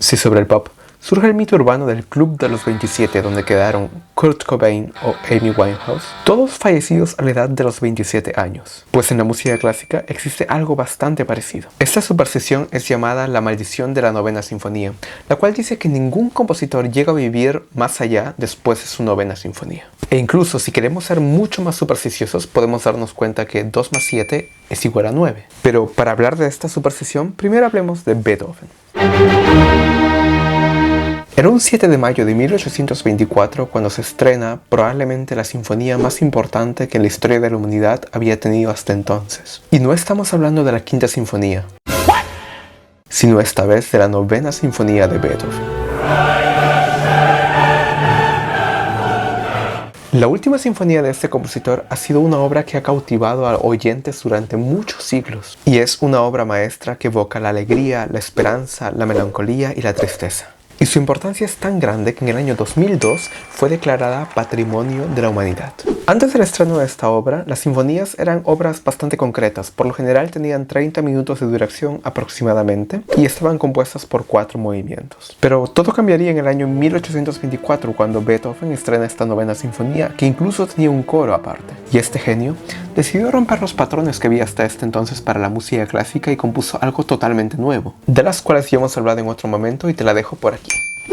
Si sobre el pop surge el mito urbano del Club de los 27, donde quedaron Kurt Cobain o Amy Winehouse, todos fallecidos a la edad de los 27 años. Pues en la música clásica existe algo bastante parecido. Esta superstición es llamada la maldición de la novena sinfonía, la cual dice que ningún compositor llega a vivir más allá después de su novena sinfonía. E incluso si queremos ser mucho más supersticiosos, podemos darnos cuenta que 2 más 7 es igual a 9. Pero para hablar de esta superstición, primero hablemos de Beethoven. Era un 7 de mayo de 1824 cuando se estrena probablemente la sinfonía más importante que en la historia de la humanidad había tenido hasta entonces. Y no estamos hablando de la quinta sinfonía, sino esta vez de la novena sinfonía de Beethoven. La última sinfonía de este compositor ha sido una obra que ha cautivado a oyentes durante muchos siglos, y es una obra maestra que evoca la alegría, la esperanza, la melancolía y la tristeza. Y su importancia es tan grande que en el año 2002 fue declarada Patrimonio de la Humanidad. Antes del estreno de esta obra, las sinfonías eran obras bastante concretas, por lo general tenían 30 minutos de duración aproximadamente y estaban compuestas por 4 movimientos. Pero todo cambiaría en el año 1824 cuando Beethoven estrena esta novena sinfonía, que incluso tenía un coro aparte. Y este genio decidió romper los patrones que había hasta este entonces para la música clásica y compuso algo totalmente nuevo, de las cuales ya hemos hablado en otro momento y te la dejo por aquí.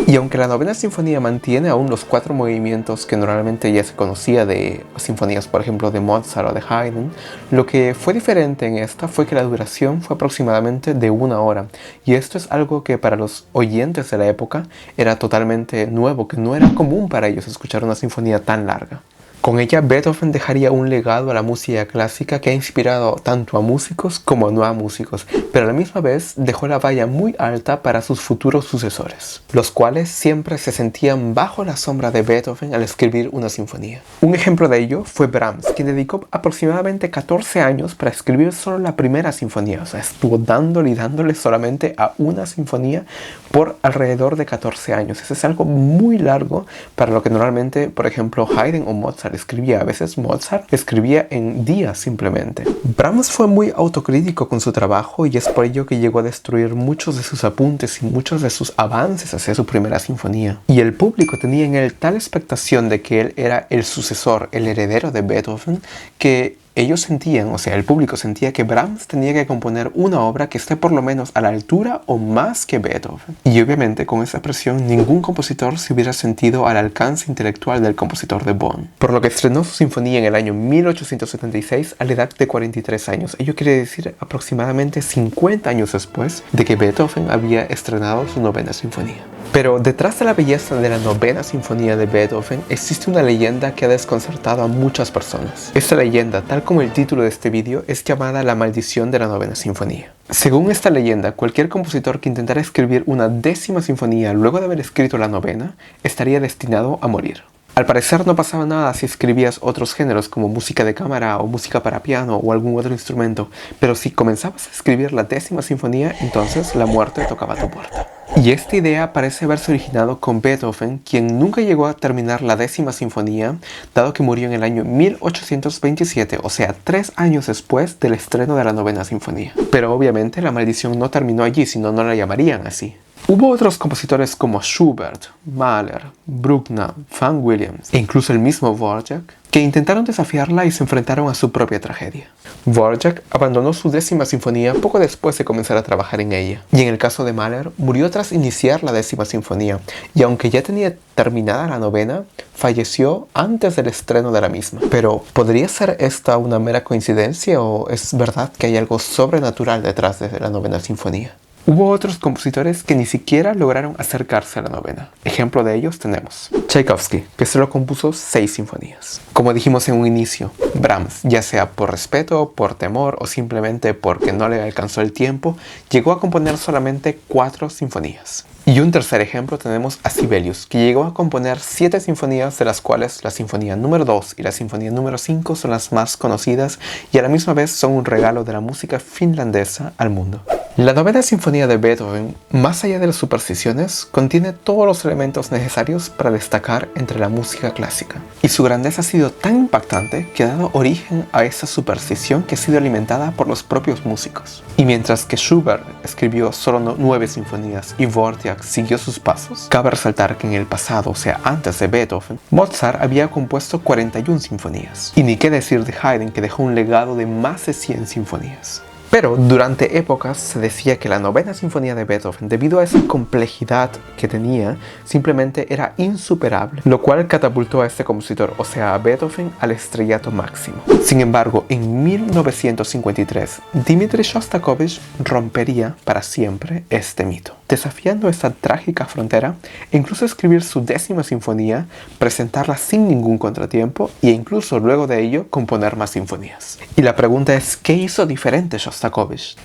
Y aunque la novena sinfonía mantiene aún los 4 movimientos que normalmente ya se conocía de sinfonías, por ejemplo, de Mozart o de Haydn, lo que fue diferente en esta fue que la duración fue aproximadamente de 1 hora. Y esto es algo que para los oyentes de la época era totalmente nuevo, que no era común para ellos escuchar una sinfonía tan larga. Con ella, Beethoven dejaría un legado a la música clásica que ha inspirado tanto a músicos como a no a músicos, pero a la misma vez dejó la valla muy alta para sus futuros sucesores, los cuales siempre se sentían bajo la sombra de Beethoven al escribir una sinfonía. Un ejemplo de ello fue Brahms, quien dedicó aproximadamente 14 años para escribir solo la primera sinfonía, o sea, estuvo dándole solamente a una sinfonía por alrededor de 14 años. Eso es algo muy largo para lo que normalmente, por ejemplo, Haydn o Mozart escribía. A veces Mozart escribía en días simplemente. Brahms fue muy autocrítico con su trabajo y es por ello que llegó a destruir muchos de sus apuntes y muchos de sus avances hacia su primera sinfonía. Y el público tenía en él tal expectación de que él era el sucesor, el heredero de Beethoven, que ellos sentían, o sea, el público sentía que Brahms tenía que componer una obra que esté por lo menos a la altura o más que Beethoven. Y obviamente con esa presión ningún compositor se hubiera sentido al alcance intelectual del compositor de Bonn. Por lo que estrenó su sinfonía en el año 1876 a la edad de 43 años. Ello quiere decir aproximadamente 50 años después de que Beethoven había estrenado su novena sinfonía. Pero detrás de la belleza de la novena sinfonía de Beethoven existe una leyenda que ha desconcertado a muchas personas. Esta leyenda, tal como el título de este vídeo, es llamada la maldición de la novena sinfonía. Según esta leyenda, cualquier compositor que intentara escribir una 10ª sinfonía luego de haber escrito la novena, estaría destinado a morir. Al parecer no pasaba nada si escribías otros géneros como música de cámara o música para piano o algún otro instrumento, pero si comenzabas a escribir la 10ª sinfonía, entonces la muerte tocaba a tu puerta. Y esta idea parece haberse originado con Beethoven, quien nunca llegó a terminar la 10ª sinfonía, dado que murió en el año 1827, o sea, 3 años después del estreno de la novena sinfonía. Pero obviamente la maldición no terminó allí, si no, no la llamarían así. Hubo otros compositores como Schubert, Mahler, Bruckner, Van Williams e incluso el mismo Dvorak que intentaron desafiarla y se enfrentaron a su propia tragedia. Dvorak abandonó su 10ª sinfonía poco después de comenzar a trabajar en ella, y en el caso de Mahler murió tras iniciar la 10ª sinfonía, y aunque ya tenía terminada la novena, falleció antes del estreno de la misma. Pero ¿podría ser esta una mera coincidencia o es verdad que hay algo sobrenatural detrás de la novena sinfonía? Hubo otros compositores que ni siquiera lograron acercarse a la novena. Ejemplo de ellos tenemos Tchaikovsky, que solo compuso 6 sinfonías. Como dijimos en un inicio, Brahms, ya sea por respeto, por temor o simplemente porque no le alcanzó el tiempo, llegó a componer solamente 4 sinfonías. Y un tercer ejemplo tenemos a Sibelius, que llegó a componer 7 sinfonías, de las cuales la sinfonía número 2 y la sinfonía número 5 son las más conocidas y a la misma vez son un regalo de la música finlandesa al mundo. La novena sinfonía de Beethoven, más allá de las supersticiones, contiene todos los elementos necesarios para destacar entre la música clásica. Y su grandeza ha sido tan impactante que ha dado origen a esa superstición que ha sido alimentada por los propios músicos. Y mientras que Schubert escribió solo 9 sinfonías y Dvorak siguió sus pasos, cabe resaltar que en el pasado, o sea antes de Beethoven, Mozart había compuesto 41 sinfonías. Y ni qué decir de Haydn, que dejó un legado de más de 100 sinfonías. Pero durante épocas se decía que la novena sinfonía de Beethoven, debido a esa complejidad que tenía, simplemente era insuperable, lo cual catapultó a este compositor, o sea a Beethoven, al estrellato máximo. Sin embargo, en 1953, Dmitri Shostakovich rompería para siempre este mito, desafiando esta trágica frontera e incluso escribir su 10ª sinfonía, presentarla sin ningún contratiempo e incluso luego de ello componer más sinfonías. Y la pregunta es, ¿qué hizo diferente Shostakovich?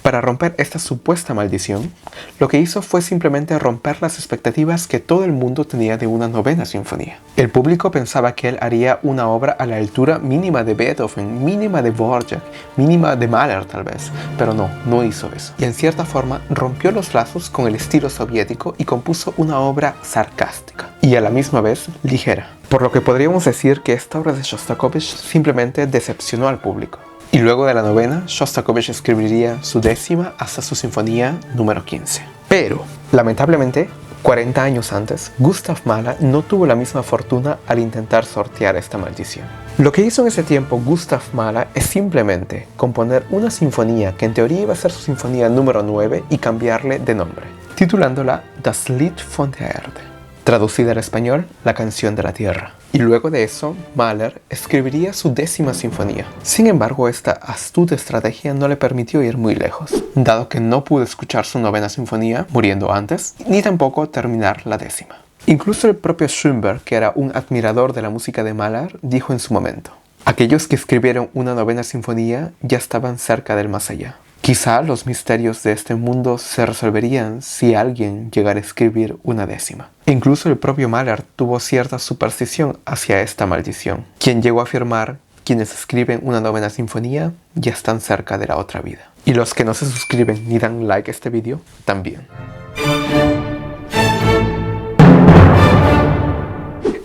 Para romper esta supuesta maldición, lo que hizo fue simplemente romper las expectativas que todo el mundo tenía de una novena sinfonía. El público pensaba que él haría una obra a la altura mínima de Beethoven, mínima de Dvorak, mínima de Mahler tal vez, pero no hizo eso. Y en cierta forma rompió los lazos con el estilo soviético y compuso una obra sarcástica y a la misma vez ligera. Por lo que podríamos decir que esta obra de Shostakovich simplemente decepcionó al público. Y luego de la novena, Shostakovich escribiría su 10ª hasta su sinfonía número 15. Pero, lamentablemente, 40 años antes, Gustav Mahler no tuvo la misma fortuna al intentar sortear esta maldición. Lo que hizo en ese tiempo Gustav Mahler es simplemente componer una sinfonía que en teoría iba a ser su sinfonía número 9 y cambiarle de nombre, titulándola Das Lied von der Erde, traducida al español, La canción de la tierra. Y luego de eso, Mahler escribiría su 10ª sinfonía. Sin embargo, esta astuta estrategia no le permitió ir muy lejos, dado que no pudo escuchar su 9ª sinfonía, muriendo antes, ni tampoco terminar la 10ª. Incluso el propio Schoenberg, que era un admirador de la música de Mahler, dijo en su momento: aquellos que escribieron una 9ª sinfonía ya estaban cerca del más allá. Quizá los misterios de este mundo se resolverían si alguien llegara a escribir una 10ª. Incluso el propio Mahler tuvo cierta superstición hacia esta maldición, quien llegó a afirmar: quienes escriben una 9ª sinfonía ya están cerca de la otra vida. Y los que no se suscriben ni dan like a este vídeo, también.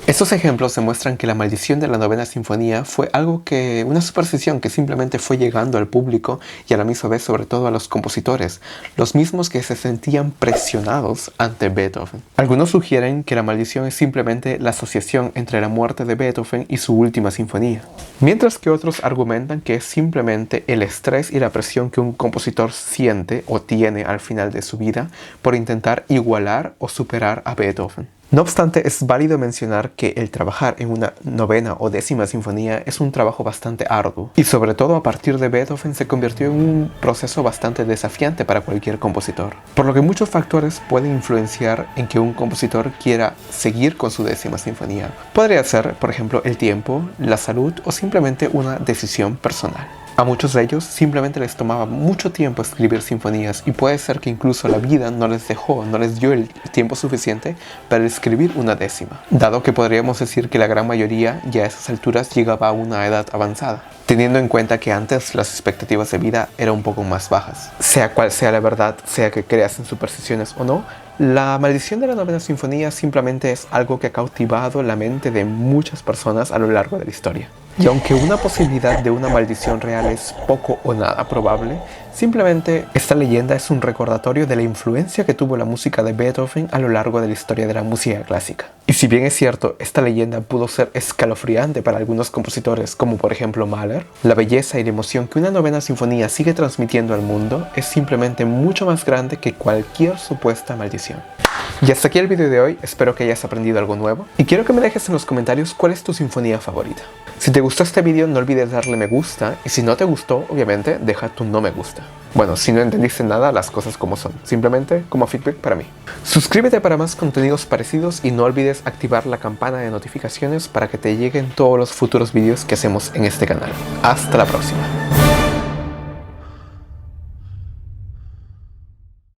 Estos ejemplos demuestran que la maldición de la 9ª sinfonía fue una superstición que simplemente fue llegando al público y a la misma vez sobre todo a los compositores, los mismos que se sentían presionados ante Beethoven. Algunos sugieren que la maldición es simplemente la asociación entre la muerte de Beethoven y su última sinfonía, mientras que otros argumentan que es simplemente el estrés y la presión que un compositor siente o tiene al final de su vida por intentar igualar o superar a Beethoven. No obstante, es válido mencionar que el trabajar en una 9ª o 10ª sinfonía es un trabajo bastante arduo, y sobre todo a partir de Beethoven se convirtió en un proceso bastante desafiante para cualquier compositor, por lo que muchos factores pueden influenciar en que un compositor quiera seguir con su 10ª sinfonía. Podría ser, por ejemplo, el tiempo, la salud o simplemente una decisión personal. A muchos de ellos simplemente les tomaba mucho tiempo escribir sinfonías y puede ser que incluso la vida no les dio el tiempo suficiente para escribir una 10ª, dado que podríamos decir que la gran mayoría ya a esas alturas llegaba a una edad avanzada, teniendo en cuenta que antes las expectativas de vida eran un poco más bajas. Sea cual sea la verdad, sea que creas en supersticiones o no, la maldición de la 9ª sinfonía simplemente es algo que ha cautivado la mente de muchas personas a lo largo de la historia. Y aunque una posibilidad de una maldición real es poco o nada probable, simplemente esta leyenda es un recordatorio de la influencia que tuvo la música de Beethoven a lo largo de la historia de la música clásica. Y si bien es cierto, esta leyenda pudo ser escalofriante para algunos compositores, como por ejemplo Mahler, la belleza y la emoción que una 9ª sinfonía sigue transmitiendo al mundo es simplemente mucho más grande que cualquier supuesta maldición. Y hasta aquí el video de hoy, espero que hayas aprendido algo nuevo y quiero que me dejes en los comentarios cuál es tu sinfonía favorita. Si te gustó este video no olvides darle me gusta y si no te gustó, obviamente, deja tu no me gusta. Bueno, si no entendiste nada, las cosas como son, simplemente como feedback para mí. Suscríbete para más contenidos parecidos y no olvides activar la campana de notificaciones para que te lleguen todos los futuros videos que hacemos en este canal. Hasta la próxima.